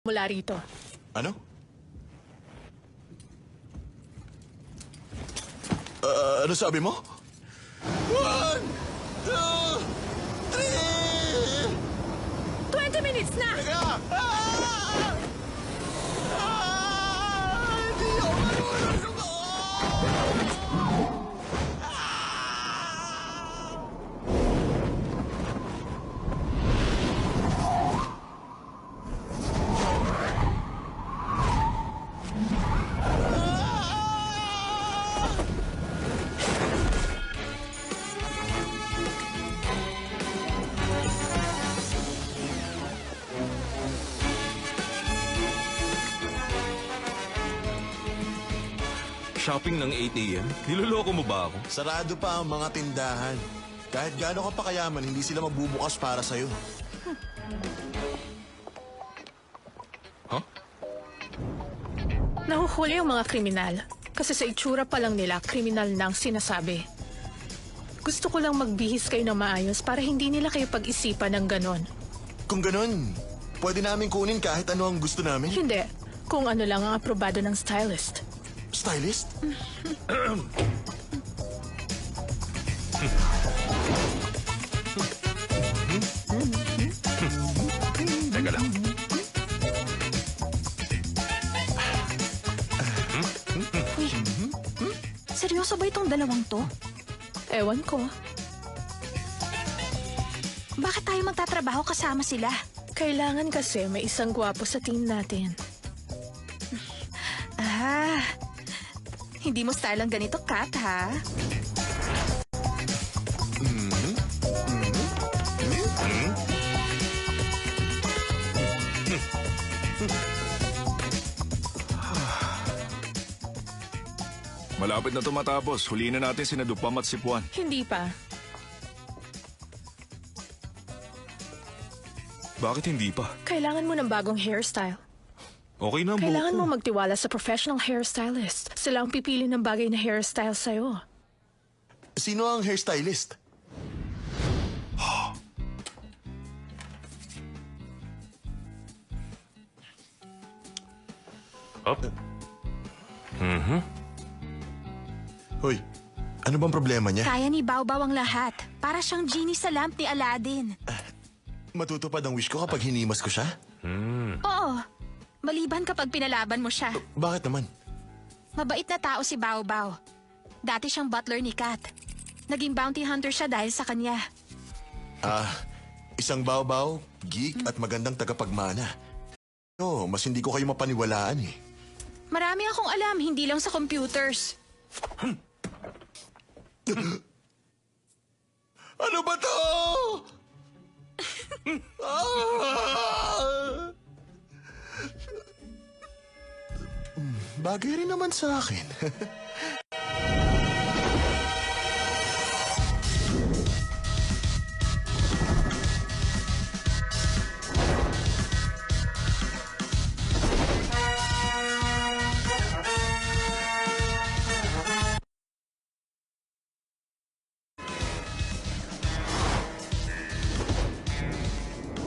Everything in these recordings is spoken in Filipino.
Mula rito. Ano? Ano sabi mo? 1, 2, 3! 20 minutes na! Teka! Hindi ako marunong! Shopping ng 8 a.m.? Niloloko mo ba ako? Sarado pa ang mga tindahan. Kahit gaano ka pa kayaman, hindi sila magbubukas para sa'yo. Huh? Nahuhuli ang mga kriminal. Kasi sa itsura pa lang nila, kriminal na ang sinasabi. Gusto ko lang magbihis kayo ng maayos para hindi nila kayo pag-isipan ng ganon. Kung ganun, pwede namin kunin kahit ano ang gusto namin. Hindi. Kung ano lang ang aprobado ng stylist. Stylist? Teka lang. Uy, seryoso ba itong dalawang to? Ewan ko. Bakit tayo magtatrabaho kasama sila? Kailangan kasi may isang gwapo sa team natin. Ah, hindi mo style ang ganito, Kat, ha? Malapit na tumatapos. Huliin na natin sina Dupam at si Puan. Hindi pa. Bakit hindi pa? Kailangan mo ng bagong hairstyle. Okay na, Kailangan buko. mo magtiwala sa professional hairstylist. Sila ang pipili ng bagay na hairstyle sa'yo. Sino ang hairstylist? Up. Hoy, ano bang problema niya? Kaya ni Baobaw ang lahat. Para siyang genie sa lamp ni Aladdin. Matutupad ang wish ko kapag hinimas ko siya? Oo, maliban kapag pinalaban mo siya. Bakit naman? Mabait na tao si Baobaw. Dati siyang butler ni Kat. Naging bounty hunter siya dahil sa kanya. Isang baw-baw, geek at magandang tagapagmana. No, mas hindi ko kayo mapaniwalaan eh. Marami akong alam, hindi lang sa computers. Ano ba to? Bagay rin naman sa akin.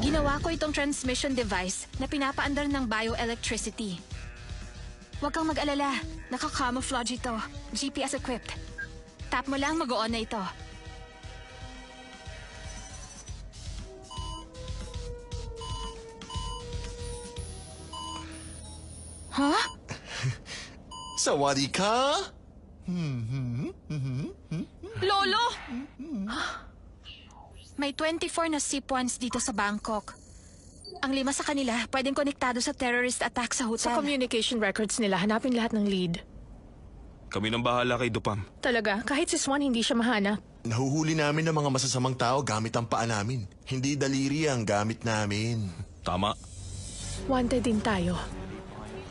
Ginawa ko itong transmission device na pinapaandar ng bioelectricity. Huwag kang mag-alala. Naka-camouflage ito. GPS equipped. Tap mo lang, mag-on na ito. Huh? Sawadee ka? Lolo! May 24 na C-points dito sa Bangkok. Ang 5 sa kanila pwedeng konektado sa terrorist attack sa Sa hotel. communication records nila, hanapin lahat ng lead. Kami nang bahala kay Dupam. Talaga, kahit si Swan hindi siya mahanap. Nahuhuli namin ng mga masasamang tao gamit ang paa namin. Hindi daliri ang gamit namin. Tama. Wanted din tayo.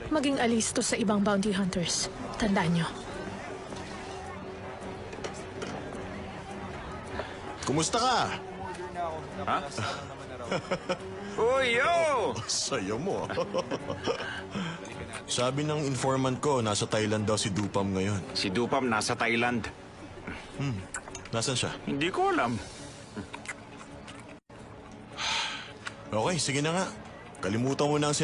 Maging alisto sa ibang bounty hunters. Tandaan nyo. Kumusta ka? Ha? Uy, yo! Saya mo. Sabi ng informant ko, nasa Thailand daw si Dupam ngayon. Si Dupam nasa Thailand. Nasaan siya? Hindi ko alam. Okay, sige na nga. Kalimutan mo na ang